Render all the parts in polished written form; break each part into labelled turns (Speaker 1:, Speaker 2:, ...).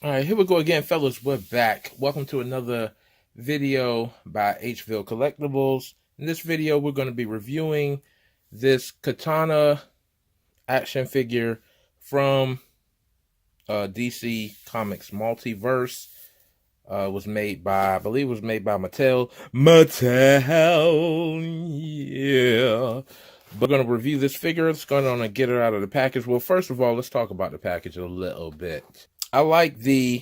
Speaker 1: All right, here we go again, fellas. We're back. Welcome to another video by H-Ville Collectibles. In this video, we're going to be reviewing this Katana action figure from DC Comics Multiverse. Was made by, I believe it was made by Mattel. Yeah. We're going to review this figure. It's going to get it out of the package. Well, first of all, let's talk about the package a little bit. I like the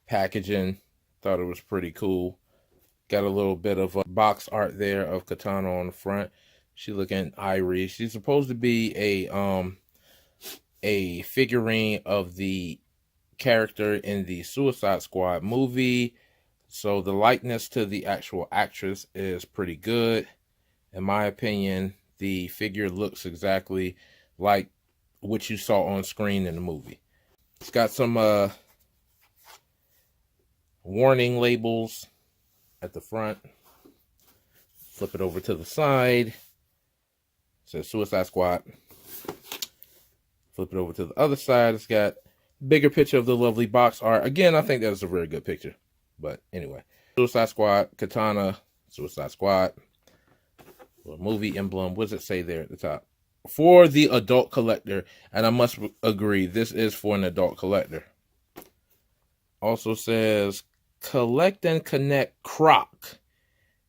Speaker 1: packaging. Thought it was pretty cool. Got a little bit of box art there of Katana on the front. She looking irie. She's supposed to be a figurine of the character in the Suicide Squad movie. So the likeness to the actual actress is pretty good. In my opinion, the figure looks exactly like what you saw on screen in the movie. It's got some warning labels at the front. Flip it over to the side. It says Suicide Squad. Flip it over to the other side. It's got a bigger picture of the lovely box art. Again, I think that was a very good picture. But anyway, Suicide Squad, Katana, Suicide Squad. Little movie emblem. What does it say there at the top? For the adult collector. And I must agree, this is for an adult collector. Also says, collect and connect Croc.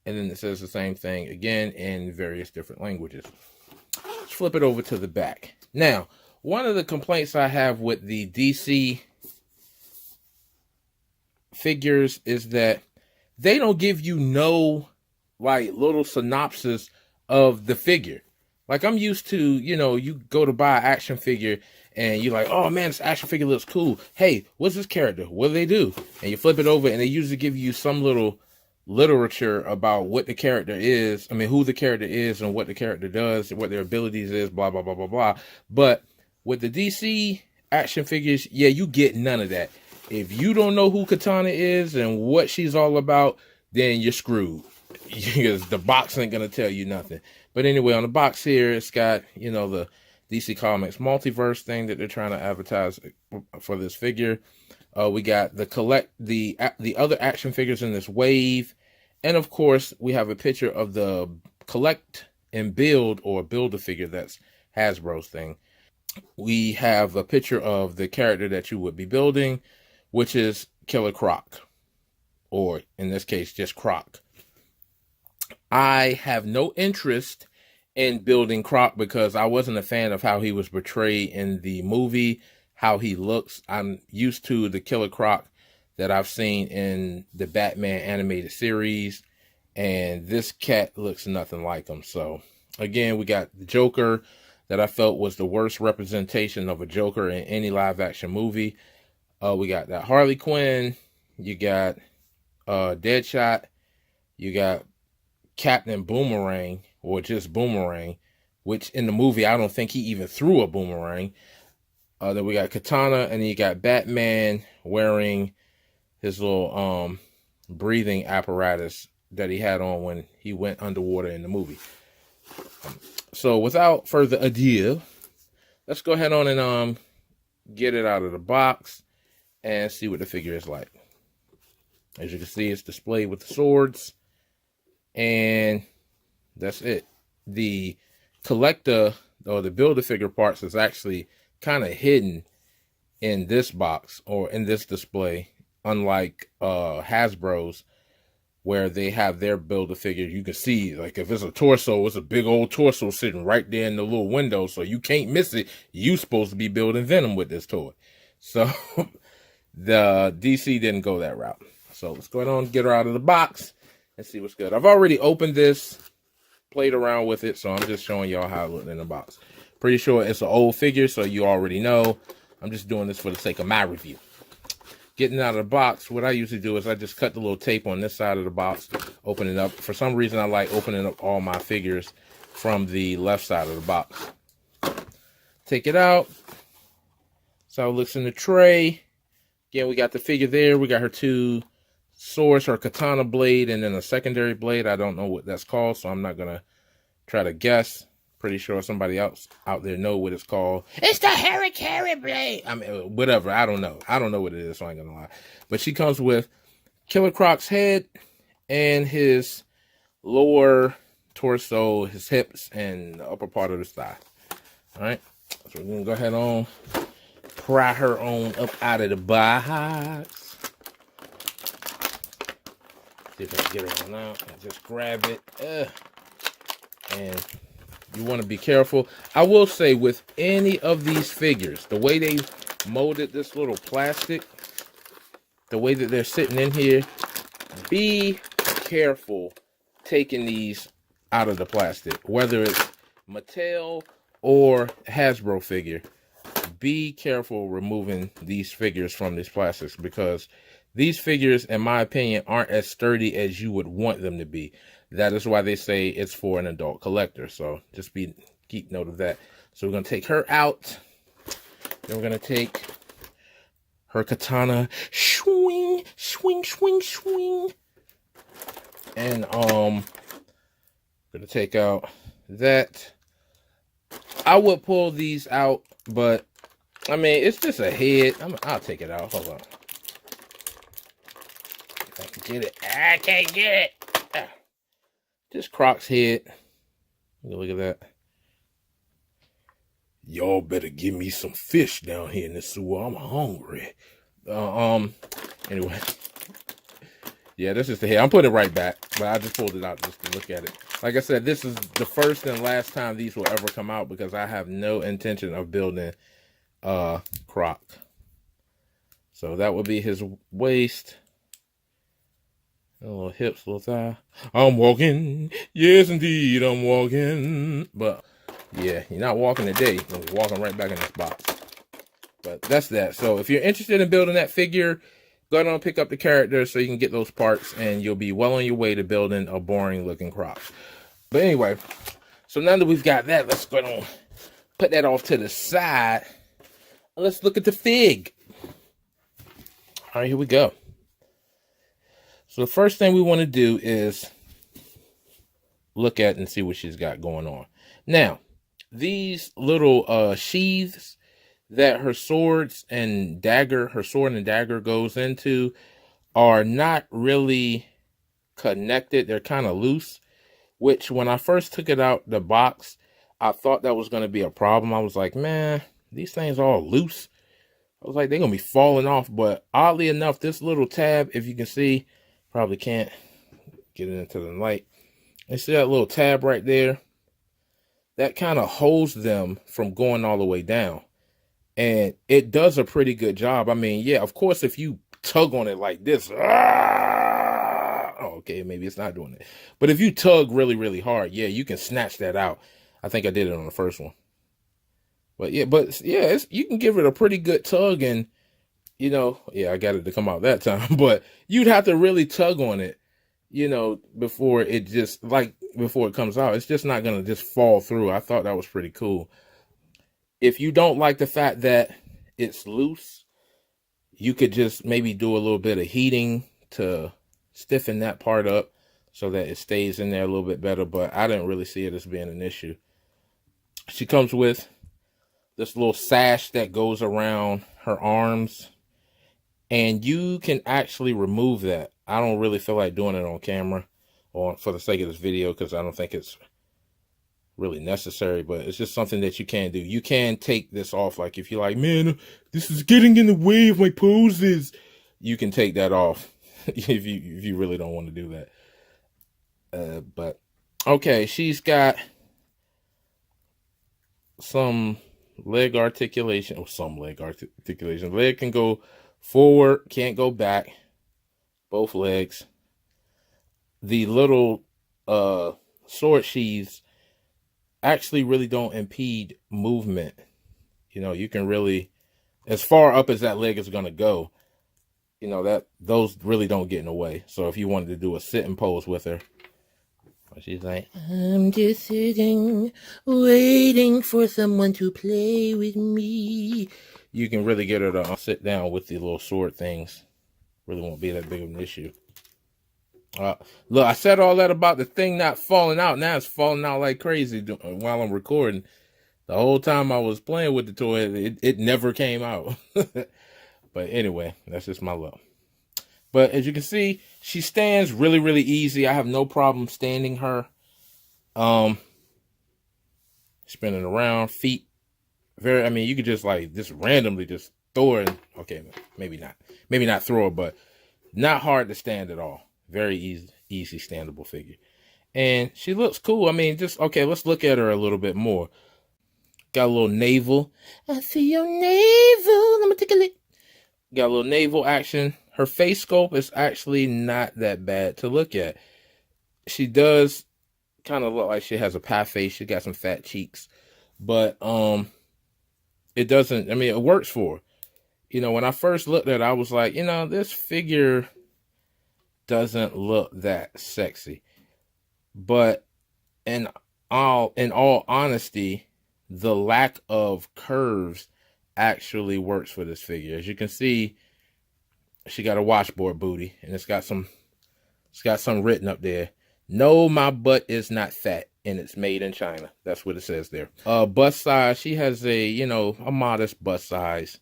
Speaker 1: And then it says the same thing again in various different languages. Let's flip it over to the back. Now, one of the complaints I have with the DC figures is that they don't give you no like little synopsis of the figure. Like I'm used to, you know, you go to buy an action figure and you're like, oh man, this action figure looks cool. Hey, what's this character? What do they do? And you flip it over and they usually give you some little literature about what the character is. I mean, who the character is and what the character does, what their abilities is, blah, blah, blah, blah, blah. But with the DC action figures, yeah, you get none of that. If you don't know who Katana is and what she's all about, then you're screwed. Because the box ain't going to tell you nothing. But anyway, on the box here, it's got, you know, the DC Comics Multiverse thing that they're trying to advertise for this figure. We got the other action figures in this wave. And of course, we have a picture of the collect and build or build-a-figure that's Hasbro's thing. We have a picture of the character that you would be building, which is Killer Croc. Or in this case, just Croc. I have no interest in building Croc because I wasn't a fan of how he was portrayed in the movie, how he looks. I'm used to the Killer Croc that I've seen in the Batman animated series, and this cat looks nothing like him. So again, we got the Joker that I felt was the worst representation of a Joker in any live action movie. We got that Harley Quinn, you got Deadshot, you got Captain Boomerang, or just Boomerang, which in the movie, I don't think he even threw a boomerang. Then we got Katana, and then you got Batman wearing his little breathing apparatus that he had on when he went underwater in the movie. So without further ado, let's go ahead on and get it out of the box and see what the figure is like. As you can see, it's displayed with the swords. And that's it. The collector or the Build-A-Figure parts is actually kind of hidden in this box or in this display, unlike Hasbro's, where they have their Build-A-Figure. You can see, like, if it's a torso, it's a big old torso sitting right there in the little window, so you can't miss it. You're supposed to be building Venom with this toy. So the DC didn't go that route. So let's go ahead and get her out of the box and see what's good. I've already opened this, played around with it, so I'm just showing y'all how it looked in the box. Pretty sure it's an old figure, so you already know. I'm just doing this for the sake of my review. Getting out of the box, what I usually do is I just cut the little tape on this side of the box, open it up. For some reason, I like opening up all my figures from the left side of the box. Take it out. That's how it looks in the tray. Again, we got the figure there. We got her two swords, her katana blade, and then a secondary blade. I don't know what that's called, so I'm not going to try to guess. Pretty sure somebody else out there know what it's called. It's the Harry blade. I mean, whatever. I don't know. I don't know what it is, so I ain't gonna lie. But she comes with Killer Croc's head and his lower torso, his hips, and the upper part of his thigh. All right. So we're gonna go ahead on, pry her on up out of the box. See if I can get her on out. Just grab it. And you want to be careful. I will say with any of these figures, the way they molded this little plastic, the way that they're sitting in here, be careful taking these out of the plastic. Whether it's Mattel or Hasbro figure, be careful removing these figures from these plastics, because these figures, in my opinion, aren't as sturdy as you would want them to be. That is why they say it's for an adult collector. So just keep note of that. So we're going to take her out. Then we're going to take her katana. Swing, swing, swing, swing. And going to take out that. I would pull these out, but I mean, it's just a head. I'll take it out. Hold on. If I can get it. I can't get it. Just Croc's head. Look at that. Y'all better give me some fish down here in the sewer. I'm hungry. Anyway. Yeah, this is the head. I'm putting it right back, but I just pulled it out just to look at it. Like I said, this is the first and last time these will ever come out, because I have no intention of building Croc. So that would be his waist. A little hips, little thigh. I'm walking. Yes, indeed, I'm walking. But, yeah, you're not walking today. You're walking right back in this box. But that's that. So if you're interested in building that figure, go ahead and pick up the character so you can get those parts, and you'll be well on your way to building a boring-looking Croc. But anyway, so now that we've got that, let's go ahead and put that off to the side. Let's look at the fig. All right, here we go. So the first thing we want to do is look at and see what she's got going on. Now, these little sheaths that her sword and dagger goes into are not really connected. They're kind of loose, which when I first took it out the box, I thought that was going to be a problem. I was like, man, these things are all loose. I was like, they're going to be falling off. But oddly enough, this little tab, if you can see, probably can't get it into the light. You see that little tab right there? That kind of holds them from going all the way down. And it does a pretty good job. I mean, yeah, of course, if you tug on it like this, okay, maybe it's not doing it. But if you tug really, really hard, yeah, you can snatch that out. I think I did it on the first one. But yeah, you can give it a pretty good tug, and you know, yeah, I got it to come out that time, but you'd have to really tug on it, you know, before it comes out. It's just not going to just fall through. I thought that was pretty cool. If you don't like the fact that it's loose, you could just maybe do a little bit of heating to stiffen that part up so that it stays in there a little bit better, but I didn't really see it as being an issue. She comes with this little sash that goes around her arms, and you can actually remove that. I don't really feel like doing it on camera or for the sake of this video, because I don't think it's really necessary, but it's just something that you can do. You can take this off. Like if you're like, man, this is getting in the way of my poses, you can take that off if you really don't want to do that. But okay, she's got some leg articulation. Leg can go forward, can't go back. Both legs. The little sword sheaths actually really don't impede movement. You know, you can really, as far up as that leg is going to go, you know, that those really don't get in the way. So if you wanted to do a sitting pose with her, she's like, I'm just sitting, waiting for someone to play with me. You can really get her to sit down with the little sword things. Really won't be that big of an issue. Uh, Look, I said all that about the thing not falling out. Now it's falling out like crazy while I'm recording. The whole time I was playing with the toy, it never came out. But anyway, that's just my luck. But as you can see, she stands really, really easy. I have no problem standing her. Spinning around, feet. I mean, you could just like, just randomly just throw her. Okay, maybe not. Maybe not throw her, but not hard to stand at all. Very easy standable figure. And she looks cool. I mean, just, okay, let's look at her a little bit more. Got a little navel. I see your navel. Let me take a look. Got a little navel action. Her face sculpt is actually not that bad to look at. She does kind of look like she has a pie face. She got some fat cheeks. But it doesn't, I mean, it works for her. You know, when I first looked at it, I was like, you know, this figure doesn't look that sexy. But in all honesty, the lack of curves actually works for this figure. As you can see, she got a washboard booty, and it's got some written up there. No, my butt is not fat, and it's made in China. That's what it says there. Bust size, she has a, you know, a modest bust size.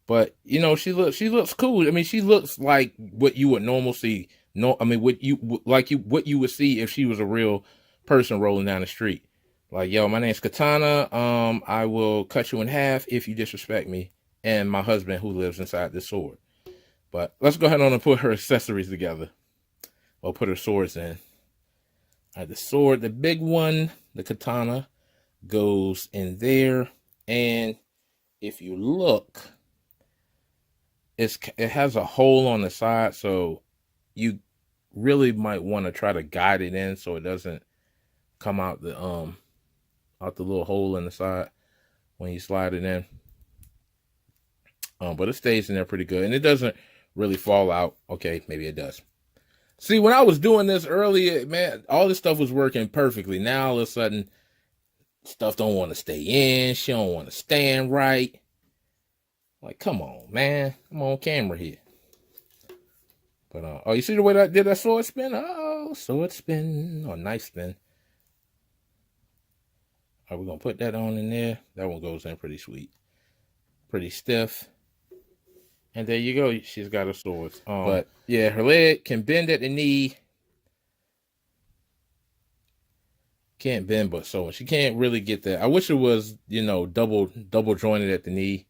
Speaker 1: But you know, she looks cool. I mean, she looks like what you would normally see. No, I mean, what you would see if she was a real person rolling down the street. Like, yo, my name's Katana. I will cut you in half if you disrespect me and my husband who lives inside this sword. But let's go ahead on and put her accessories together. Or put her swords in. All right, the sword, the big one, the katana, goes in there. And if you look, it has a hole on the side, so you really might want to try to guide it in so it doesn't come out the little hole in the side when you slide it in. But it stays in there pretty good, and it doesn't really fall out. Okay, maybe it does. See, when I was doing this earlier, man, all this stuff was working perfectly. Now all of a sudden, stuff don't want to stay in. She don't want to stand right. Like, come on, man. I'm on camera here. But, oh, you see the way that I did that sword spin? Oh, sword spin. Oh, nice spin. All right, we're going to put that on in there. That one goes in pretty sweet. Pretty stiff. And there you go. She's got her swords. But, yeah, her leg can bend at the knee. Can't bend, but so she can't really get that. I wish it was, you know, double jointed at the knee.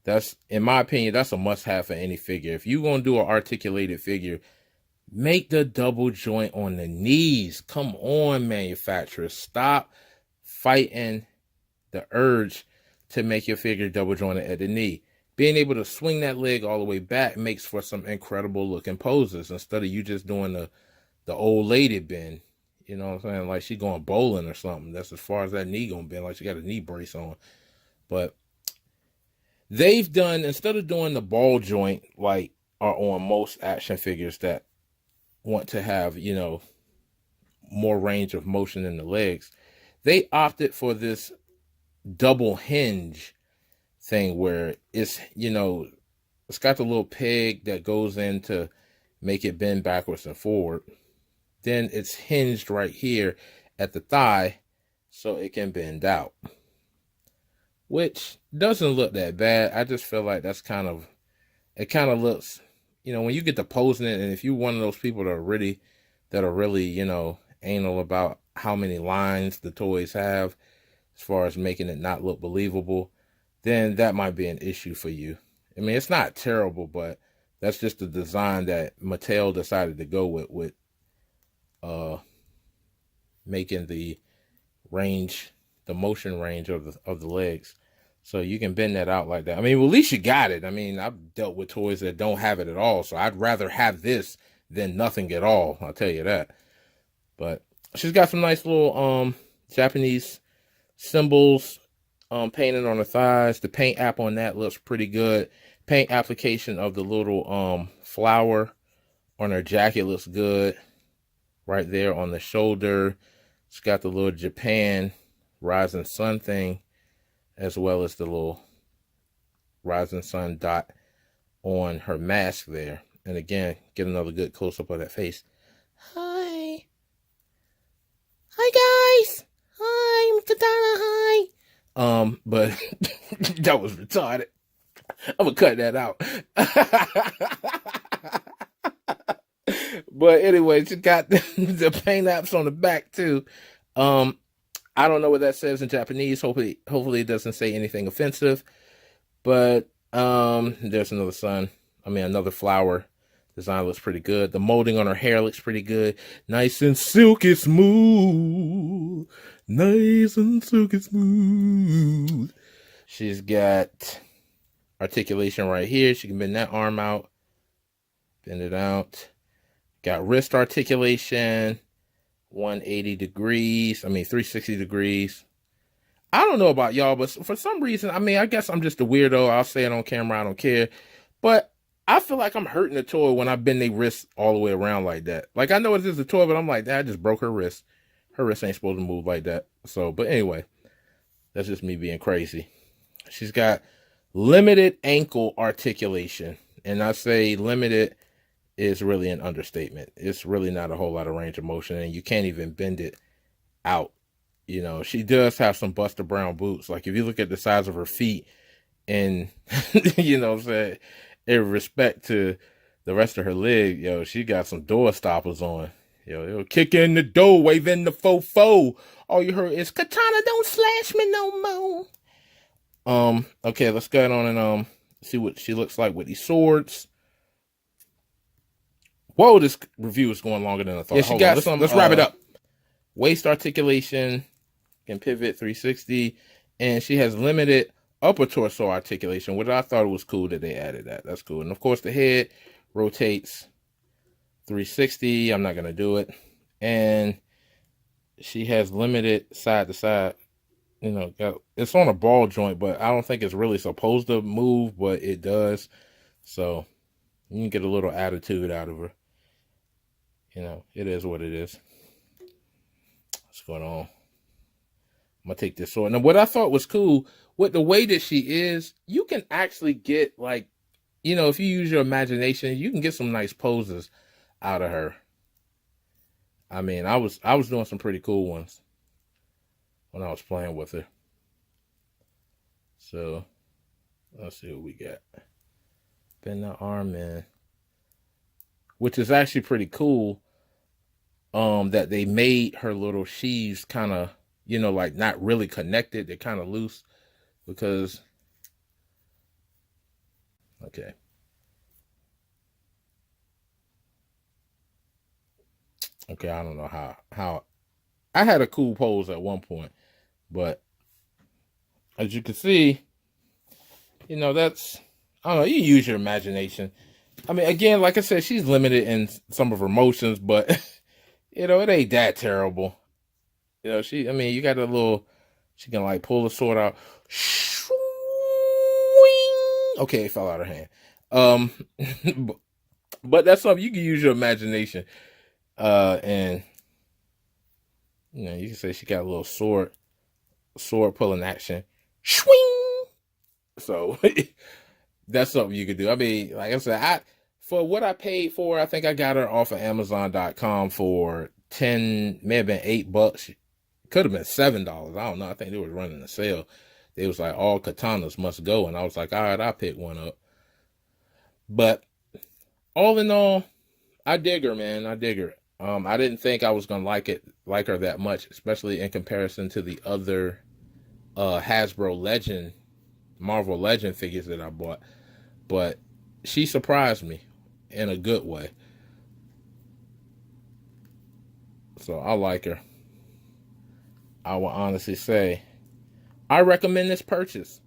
Speaker 1: That's, in my opinion, that's a must-have for any figure. If you're going to do an articulated figure, make the double joint on the knees. Come on, manufacturers. Stop fighting the urge to make your figure double jointed at the knee. Being able to swing that leg all the way back makes for some incredible looking poses instead of you just doing the old lady bend. You know what I'm saying? Like she going bowling or something. That's as far as that knee going to bend. Like she got a knee brace on. But they've done, instead of doing the ball joint like are on most action figures that want to have, you know, more range of motion in the legs, they opted for this double hinge thing where it's, you know, it's got the little peg that goes in to make it bend backwards and forward. Then it's hinged right here at the thigh so it can bend out, which doesn't look that bad. I just feel like that's kind of, it kind of looks, you know, when you get to posing it, and if you're one of those people that are really, you know, anal about how many lines the toys have as far as making it not look believable, then that might be an issue for you. I mean, it's not terrible, but that's just the design that Mattel decided to go with making the range, the motion range of the legs. So you can bend that out like that. I mean, well, at least you got it. I mean, I've dealt with toys that don't have it at all, so I'd rather have this than nothing at all. I'll tell you that. But she's got some nice little Japanese symbols painted on her thighs. The paint app on that looks pretty good. Paint application of the little flower on her jacket looks good. Right there on the shoulder. It's got the little Japan rising sun thing, as well as the little rising sun dot on her mask there. And again, get another good close-up of that face. Hi. Hi, guys. Hi, I'm Katana. Hi. But that was retarded. I'm gonna cut that out. But anyway, she got the paint apps on the back too. I don't know what that says in Japanese. Hopefully it doesn't say anything offensive. But there's another sun. Another flower. Design looks pretty good. The molding on her hair looks pretty good. Nice and silky smooth. Nice and silky smooth. She's got articulation right here. She can bend that arm out. Bend it out. Got wrist articulation. 180 degrees. 360 degrees. I don't know about y'all, but for some reason, I guess I'm just a weirdo. I'll say it on camera. I don't care. But I feel like I'm hurting the toy when I bend their wrist all the way around like that. Like, I know it is a toy, but I'm like, I just broke her wrist. Her wrist ain't supposed to move like that. So, but anyway, that's just me being crazy. She's got limited ankle articulation. And I say limited is really an understatement. It's really not a whole lot of range of motion, and you can't even bend it out. You know, she does have some Buster Brown boots. Like, if you look at the size of her feet and, you know what I'm saying, in respect to the rest of her leg, yo, she got some door stoppers on. Yo, it'll kick in the door, waving the fofo. All you heard is, Katana, don't slash me no more. Okay, let's go on and see what she looks like with these swords. Whoa, this review is going longer than I thought. Yeah, she got some. Let's wrap it up. Waist articulation, can pivot 360, and she has limited upper torso articulation, which I thought it was cool that they added that. That's cool. And of course, the head rotates 360. I'm not gonna do it. And she has limited side to side. You know, it's on a ball joint, but I don't think it's really supposed to move, but it does. So you can get a little attitude out of her. You know, it is what it is. What's going on? I'm going to take this sword. Now, what I thought was cool, with the way that she is, you can actually get, like, you know, if you use your imagination, you can get some nice poses out of her. I was doing some pretty cool ones when I was playing with her. So, let's see what we got. Bend the arm in. Which is actually pretty cool. That they made her little sheaths kind of, you know, like not really connected. They're kind of loose because, okay. Okay, I don't know how I had a cool pose at one point, but as you can see, you know, that's, I don't know, you use your imagination. Again, like I said, she's limited in some of her motions, but you know, it ain't that terrible. You know, you got a little, she can like pull the sword out. Okay, it fell out of her hand. But that's something you can use your imagination. And you know, you can say she got a little sword pulling action. Swing. So that's something you could do. Like I said, for what I paid for, I think I got her off of Amazon.com for may have been $8. Could have been $7. I don't know. I think they was running a sale. They was like, all katanas must go. And I was like, all right, I'll pick one up. But all in all, I dig her, man. I dig her. I didn't think I was gonna like her that much, especially in comparison to the other Hasbro Marvel Legend figures that I bought. But she surprised me in a good way. So I like her. I will honestly say I recommend this purchase,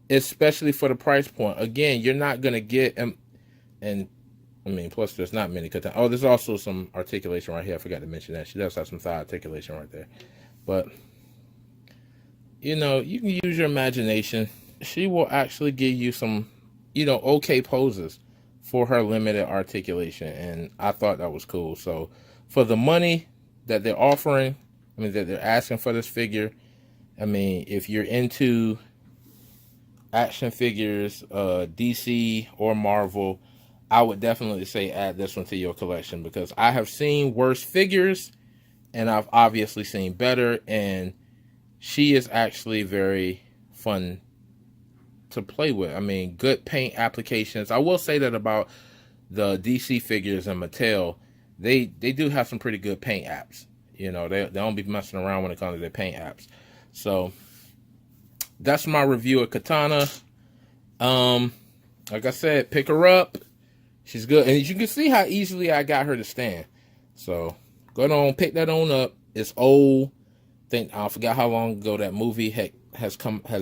Speaker 1: especially for the price point. Again, you're not gonna get plus there's not many katana. Oh, there's also some articulation right here. I forgot to mention that. She does have some thigh articulation right there. But you know, you can use your imagination. She will actually give you some, you know, okay poses for her limited articulation. And I thought that was cool. So for the money that they're offering, that they're asking for this figure, if you're into action figures, DC or Marvel, I would definitely say add this one to your collection, because I have seen worse figures and I've obviously seen better, and she is actually very fun to play with. I mean, good paint applications. I will say that about the DC figures and Mattel, they do have some pretty good paint apps. You know, they don't be messing around when it comes to their paint apps. So that's my review of Katana. Like I said, pick her up. She's good, and you can see how easily I got her to stand. So go on, pick that on up. It's old. I forgot how long ago that movie has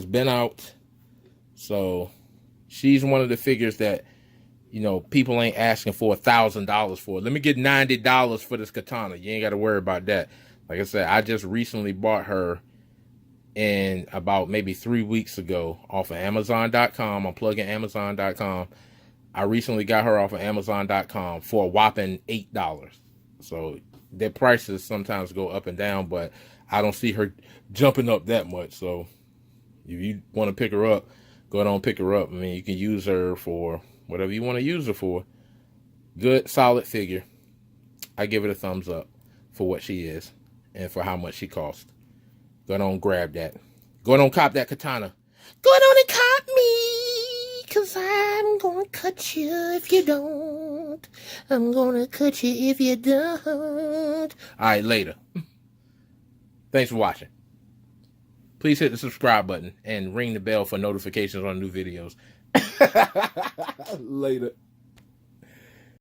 Speaker 1: been out. So she's one of the figures that, you know, people ain't asking for $1,000 for. Let me get $90 for this Katana. You ain't got to worry about that. Like I said, I just recently bought her in about maybe 3 weeks ago off of Amazon.com. I'm plugging Amazon.com. I recently got her off of Amazon.com for a whopping $8. So their prices sometimes go up and down, but I don't see her jumping up that much. So if you want to pick her up, go ahead and pick her up. I mean, you can use her for whatever you want to use her for. Good, solid figure. I give it a thumbs up for what she is and for how much she costs. Go ahead and grab that. Go ahead and cop that Katana. Go ahead and cop me, because I'm going to cut you if you don't. I'm going to cut you if you don't. All right, later. Thanks for watching. Please hit the subscribe button and ring the bell for notifications on new videos. Later.